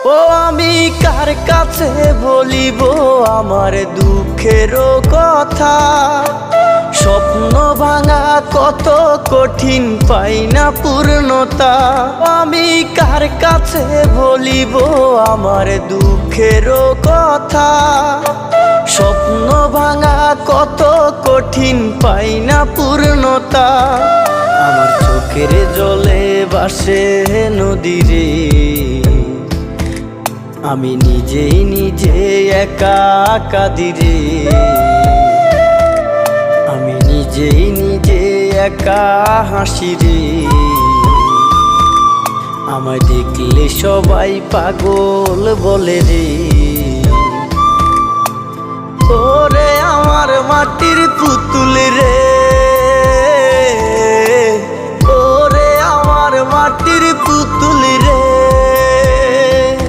ও আমি কার কাছে বলিব আমার দুঃখের কথা, স্বপ্ন ভাঙা কত কঠিন পাই না পূর্ণতা। আমি কার কাছে বলিব আমার দুঃখের কথা, স্বপ্ন ভাঙা কত কঠিন পাই না পূর্ণতা। আমার চোখের জলে ভাসে নদীরে, আমি নিজেই নিজে একা কাঁদিরে, আমি নিজেই নিজে একা হাসিরে। আমায় দেখলে সবাই পাগল বলে রে। ওরে আমার মাটির পুতুল রে, ওরে আমার মাটির পুতুল